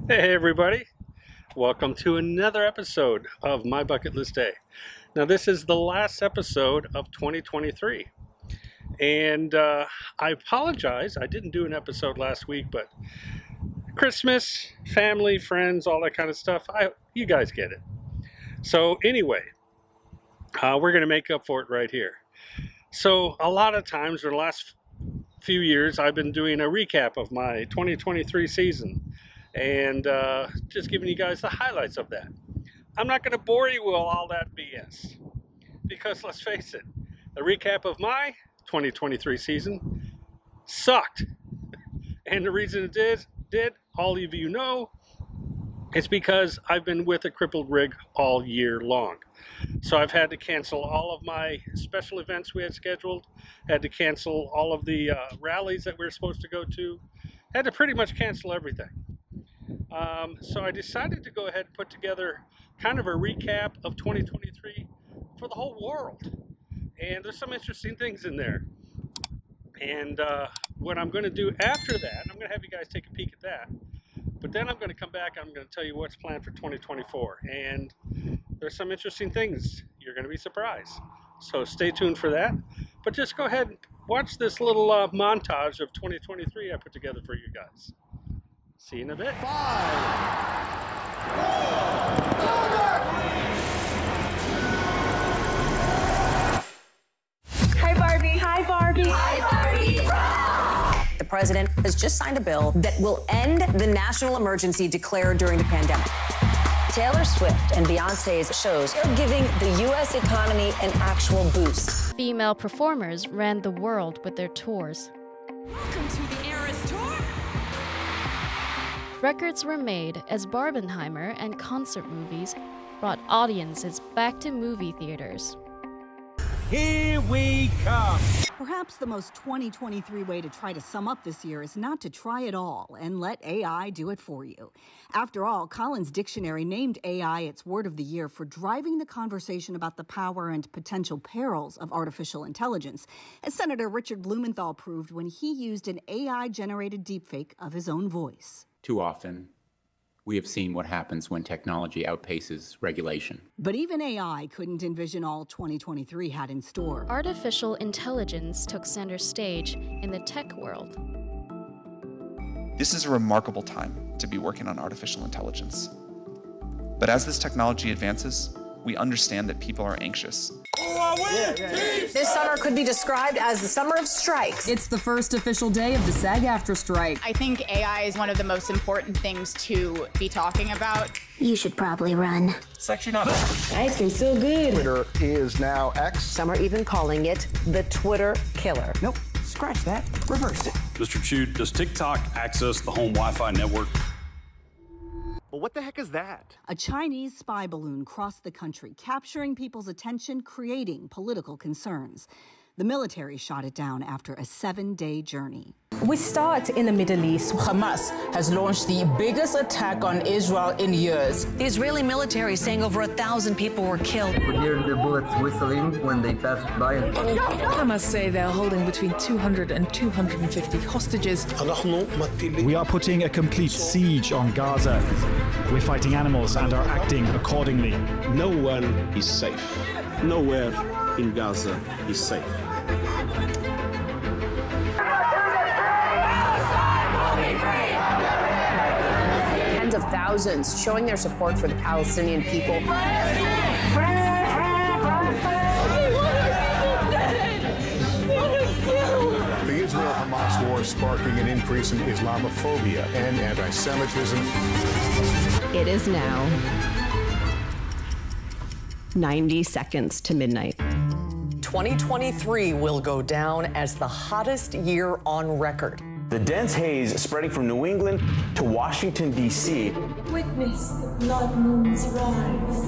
Hey everybody, welcome to another episode of My Bucket List Day. Now this is the last episode of 2023 and I apologize, I didn't do an episode last week, but Christmas, family, friends, all that kind of stuff, you guys get it. So anyway, we're going to make up for it right here. So a lot of times in the last few years I've been doing a recap of my 2023 season and just giving you guys the highlights of that. I'm not going to bore you with all that BS because let's face it, the recap of my 2023 season sucked. And the reason it did, all of you know, is because I've been with a crippled rig all year long. So I've had to cancel all of my special events we had scheduled, had to cancel all of the rallies that we were supposed to go to, had to pretty much cancel everything. So I decided to go ahead and put together kind of a recap of 2023 for the whole world. And there's some interesting things in there. And what I'm going to do after that, I'm going to have you guys take a peek at that. But then I'm going to come back and I'm going to tell you what's planned for 2024. And there's some interesting things. You're going to be surprised. So stay tuned for that. But just go ahead and watch this little montage of 2023 I put together for you guys. See you in a bit. 5, 4, Hi, Barbie. Hi, Barbie. Hi, Barbie. The president has just signed a bill that will end the national emergency declared during the pandemic. Taylor Swift and Beyonce's shows are giving the U.S. economy an actual boost. Female performers ran the world with their tours. Welcome to the Eras Tour. Records were made as Barbenheimer and concert movies brought audiences back to movie theaters. Here we come! Perhaps the most 2023 way to try to sum up this year is not to try it all and let AI do it for you. After all, Collins Dictionary named AI its word of the year for driving the conversation about the power and potential perils of artificial intelligence, as Senator Richard Blumenthal proved when he used an AI-generated deepfake of his own voice. Too often, we have seen what happens when technology outpaces regulation. But even AI couldn't envision all 2023 had in store. Artificial intelligence took center stage in the tech world. This is a remarkable time to be working on artificial intelligence. But as this technology advances, we understand that people are anxious. This summer could be described as the summer of strikes. It's the first official day of the SAG-AFTRA strike. I think AI is one of the most important things to be talking about. You should probably run. Section up. Ice cream so good. Twitter is now X. Some are even calling it the Twitter killer. Nope, scratch that, reverse it. Mr. Chu, does TikTok access the home Wi-Fi network? Well, what the heck is that? A Chinese spy balloon crossed the country, capturing people's attention, creating political concerns. The military shot it down after a 7-day journey. We start in the Middle East. Hamas has launched the biggest attack on Israel in years. The Israeli military saying over 1,000 people were killed. We hear the bullets whistling when they pass by. Hamas say they're holding between 200 and 250 hostages. We are putting a complete siege on Gaza. We're fighting animals and are acting accordingly. No one is safe. Nowhere in Gaza is safe. Tens of thousands showing their support for the Palestinian people. The Israel-Hamas war is sparking an increase in Islamophobia and anti-Semitism. It is now 90 seconds to midnight. 2023 will go down as the hottest year on record. The dense haze spreading from New England to Washington, D.C. Witness the blood moon's rise.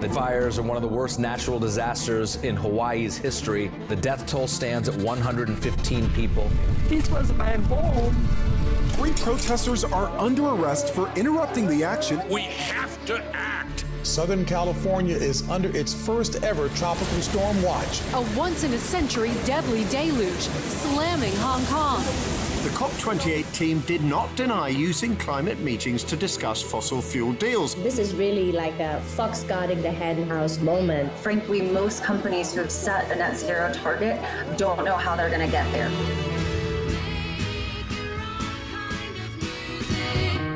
The fires are one of the worst natural disasters in Hawaii's history. The death toll stands at 115 people. This was my home. 3 protesters are under arrest for interrupting the action. We have to act. Southern California is under its first ever tropical storm watch. A once-in-a-century deadly deluge slamming Hong Kong. The COP28 team did not deny using climate meetings to discuss fossil fuel deals. This is really like a fox guarding the hen house moment. Frankly, most companies who have set a net zero target don't know how they're going to get there.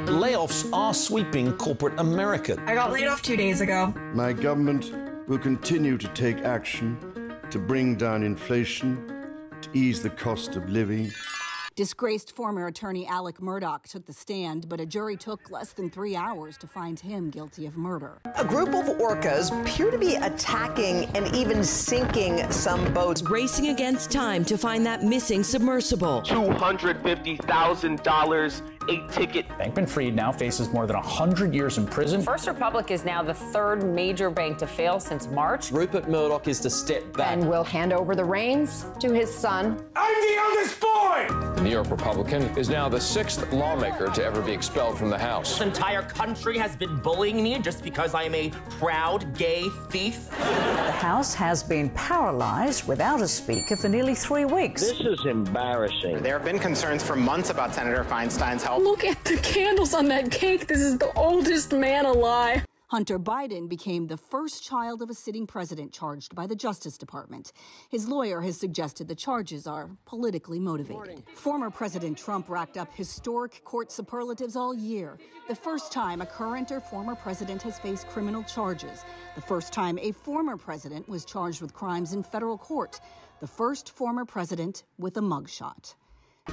Layoffs are sweeping corporate America. I got laid off 2 days ago. My government will continue to take action to bring down inflation, to ease the cost of living. Disgraced former attorney Alec Murdaugh took the stand, but a jury took less than 3 hours to find him guilty of murder. A group of orcas appear to be attacking and even sinking some boats. Racing against time to find that missing submersible. $250,000 a ticket. Bankman-Fried now faces more than 100 years in prison. First Republic is now the third major bank to fail since March. Rupert Murdoch is to step back. And will hand over the reins to his son. I'm the youngest boy! The New York Republican is now the 6th lawmaker to ever be expelled from the House. The entire country has been bullying me just because I'm a proud gay thief. The House has been paralyzed without a speaker for nearly 3 weeks. This is embarrassing. There have been concerns for months about Senator Feinstein's health. Look at the candles on that cake. This is the oldest man alive. Hunter Biden became the first child of a sitting president charged by the Justice Department. His lawyer has suggested the charges are politically motivated. Former President Trump racked up historic court superlatives all year. The first time a current or former president has faced criminal charges. The first time a former president was charged with crimes in federal court. The first former president with a mugshot.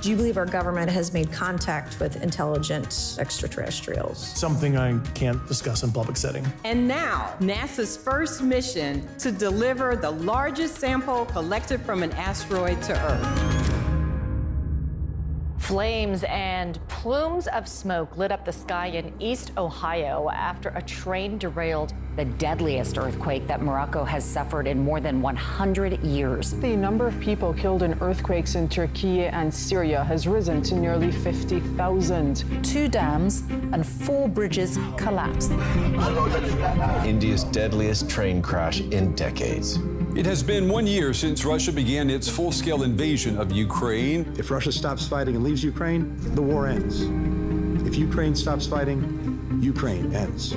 Do you believe our government has made contact with intelligent extraterrestrials? Something I can't discuss in public setting. And now, NASA's first mission to deliver the largest sample collected from an asteroid to Earth. Flames and plumes of smoke lit up the sky in East Ohio after a train derailed. The deadliest earthquake that Morocco has suffered in more than 100 years. The number of people killed in earthquakes in Turkey and Syria has risen to nearly 50,000. 2 dams and 4 bridges collapsed. India's deadliest train crash in decades. It has been 1 year since Russia began its full-scale invasion of Ukraine. If Russia stops fighting and leaves Ukraine, the war ends. If Ukraine stops fighting, Ukraine ends.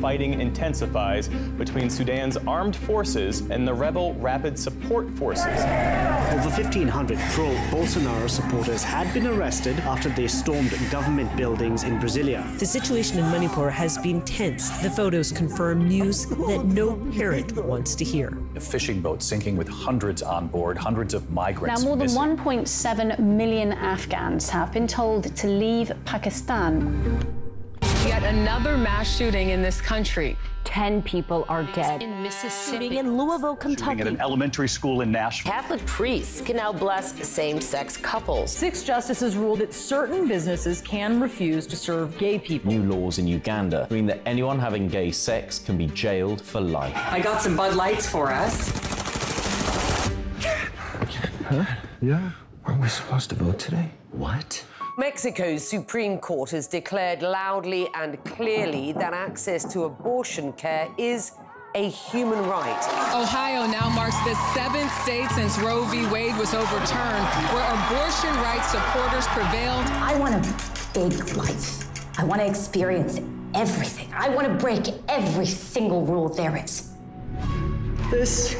Fighting intensifies between Sudan's armed forces and the rebel Rapid Support Forces. Over 1,500 pro-Bolsonaro supporters had been arrested after they stormed government buildings in Brasilia. The situation in Manipur has been tense. The photos confirm news that no parent wants to hear. A fishing boat sinking with hundreds on board, hundreds of migrants. Now, more than 1.7 million Afghans have been told to leave Pakistan. Yet another mass shooting in this country. 10 people are dead. In Mississippi, in Louisville, Kentucky. At an elementary school in Nashville. Catholic priests can now bless same-sex couples. 6 justices ruled that certain businesses can refuse to serve gay people. New laws in Uganda mean that anyone having gay sex can be jailed for life. I got some Bud Lights for us. Huh? Yeah? Weren't we supposed to vote today? What? Mexico's Supreme Court has declared loudly and clearly that access to abortion care is a human right. Ohio now marks the 7th state since Roe v. Wade was overturned, where abortion rights supporters prevailed. I want a big life. I want to experience everything. I want to break every single rule there is. This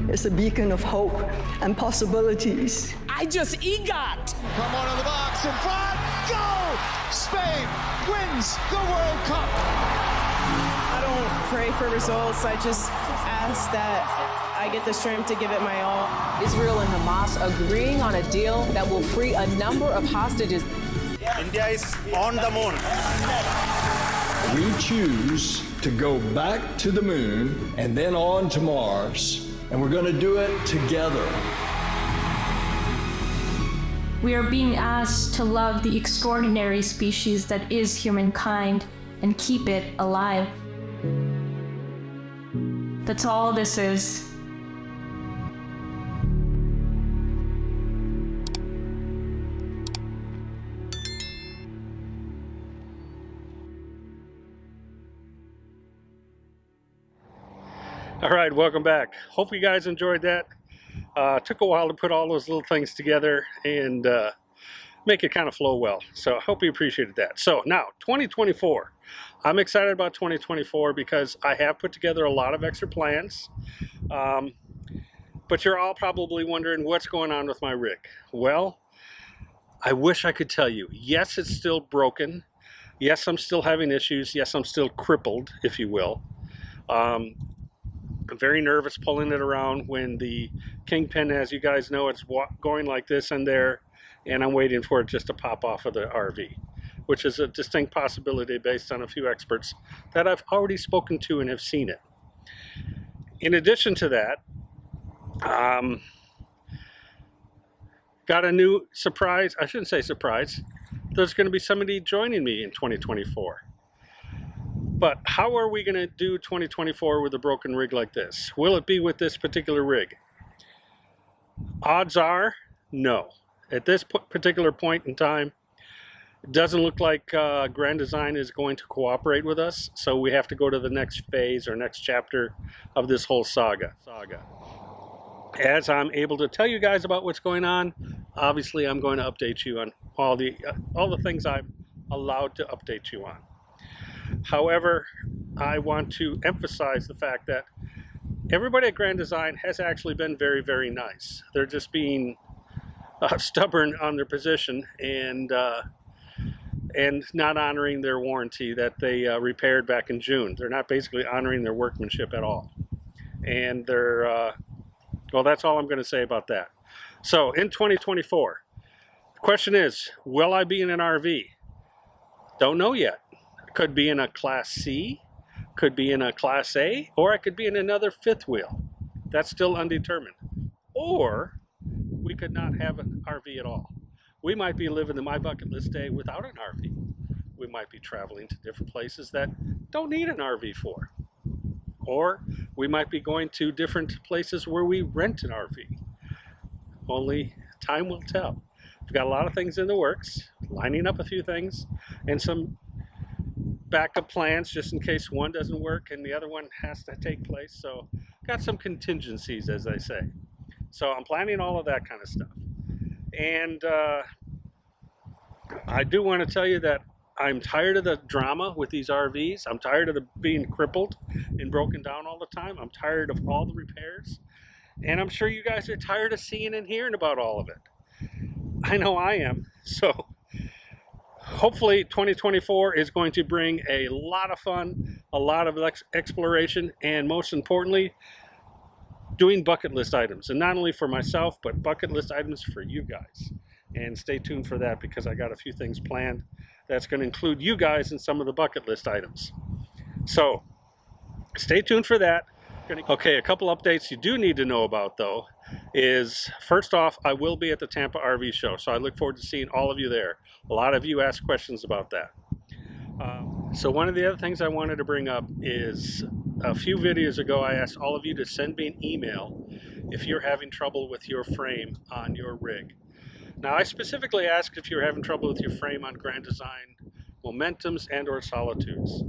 is a beacon of hope and possibilities. I just EGOT. Come on in the box in front. Go! Spain wins the World Cup. I don't pray for results. I just ask that I get the strength to give it my all. Israel and Hamas agreeing on a deal that will free a number of hostages. India is on the moon. We choose to go back to the moon and then on to Mars. And we're going to do it together. We are being asked to love the extraordinary species that is humankind and keep it alive. That's all this is. All right, welcome back. Hope you guys enjoyed that. Took a while to put all those little things together, and make it kind of flow well. So I hope you appreciated that. So now 2024. I'm excited about 2024 because I have put together a lot of extra plans. But you're all probably wondering what's going on with my rig. Well, I wish I could tell you. Yes, it's still broken. Yes, I'm still having issues. Yes, I'm still crippled, if you will. I'm very nervous pulling it around when the Kingpin, as you guys know, it's going like this and there, and I'm waiting for it just to pop off of the RV, which is a distinct possibility based on a few experts that I've already spoken to and have seen it. In addition to that, got a new surprise. I shouldn't say surprise. There's going to be somebody joining me in 2024. But how are we going to do 2024 with a broken rig like this? Will it be with this particular rig? Odds are no. At this particular point in time, it doesn't look like Grand Design is going to cooperate with us, so we have to go to the next phase or next chapter of this whole saga. As I'm able to tell you guys about what's going on, obviously I'm going to update you on all the things I'm allowed to update you on. However, I want to emphasize the fact that everybody at Grand Design has actually been very, very nice. They're just being stubborn on their position and not honoring their warranty that they repaired back in June. They're not basically honoring their workmanship at all. And they're, well, that's all I'm going to say about that. So in 2024, the question is, will I be in an RV? Don't know yet. Could be in a Class C, could be in a Class A, or I could be in another fifth wheel. That's still undetermined. Or we could not have an RV at all. We might be living the My Bucket List Day without an RV. We might be traveling to different places that don't need an RV for. Or we might be going to different places where we rent an RV. Only time will tell. We've got a lot of things in the works, lining up a few things, and some backup plans just in case one doesn't work and the other one has to take place. So got some contingencies, as they say. So I'm planning all of that kind of stuff. And I do want to tell you that I'm tired of the drama with these RVs. I'm tired of being crippled and broken down all the time. I'm tired of all the repairs. And I'm sure you guys are tired of seeing and hearing about all of it. I know I am. So hopefully 2024 is going to bring a lot of fun, a lot of exploration, and most importantly, doing bucket list items. And not only for myself, but bucket list items for you guys. And stay tuned for that because I got a few things planned that's going to include you guys in some of the bucket list items. So stay tuned for that. Okay, a couple updates you do need to know about though is, first off, I will be at the Tampa RV show, so I look forward to seeing all of you there. A lot of you asked questions about that. So one of the other things I wanted to bring up is a few videos ago I asked all of you to send me an email if you're having trouble with your frame on your rig. Now I specifically asked if you're having trouble with your frame on Grand Design Momentums and or Solitudes.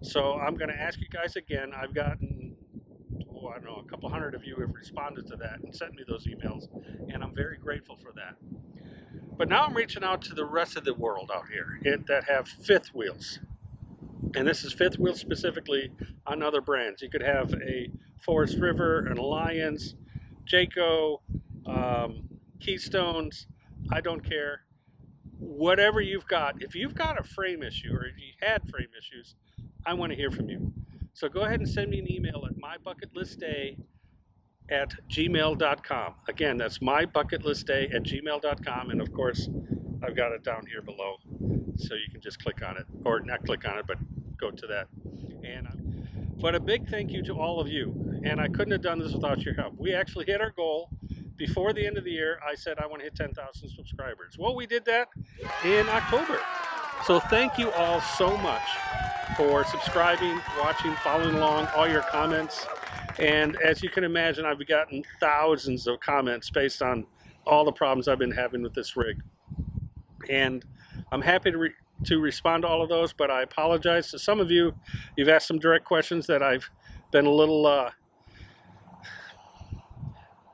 So I'm going to ask you guys again. I've gotten, I don't know, a couple hundred of you have responded to that and sent me those emails, and I'm very grateful for that. But now I'm reaching out to the rest of the world out here that have fifth wheels. And this is fifth wheels specifically on other brands. You could have a Forest River, an Alliance, Jayco, Keystones, I don't care. Whatever you've got, if you've got a frame issue or if you had frame issues, I want to hear from you. So go ahead and send me an email at mybucketlistday@gmail.com. Again, that's mybucketlistday@gmail.com. And of course, I've got it down here below. So you can just click on it, or not click on it, but go to that. But a big thank you to all of you. And I couldn't have done this without your help. We actually hit our goal. Before the end of the year, I said I want to hit 10,000 subscribers. Well, we did that in October. So thank you all so much for subscribing, watching, following along, all your comments. And as you can imagine, I've gotten thousands of comments based on all the problems I've been having with this rig. And I'm happy to respond to all of those, but I apologize to some of you. You've asked some direct questions that I've been a little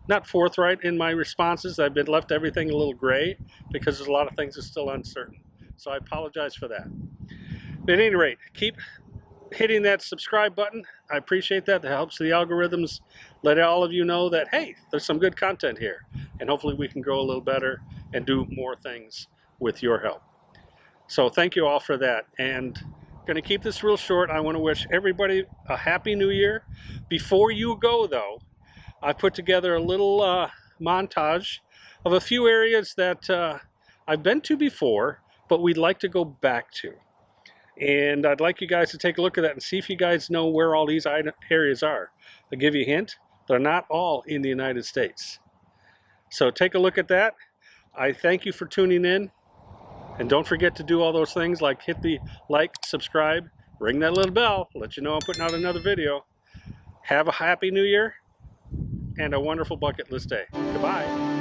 not forthright in my responses. I've been left everything a little gray because there's a lot of things that's still uncertain. So I apologize for that. But at any rate, keep hitting that subscribe button. I appreciate that. That helps the algorithms let all of you know that, hey, there's some good content here. And hopefully we can grow a little better and do more things with your help. So thank you all for that. And I'm going to keep this real short. I want to wish everybody a happy new year. Before you go, though, I put together a little montage of a few areas that I've been to before, but we'd like to go back to. And I'd like you guys to take a look at that and see if you guys know where all these areas are. I'll give you a hint. They're not all in the United States. So take a look at that. I thank you for tuning in. And don't forget to do all those things like hit the like, subscribe, ring that little bell, let you know I'm putting out another video. Have a happy new year and a wonderful bucket list day. Goodbye.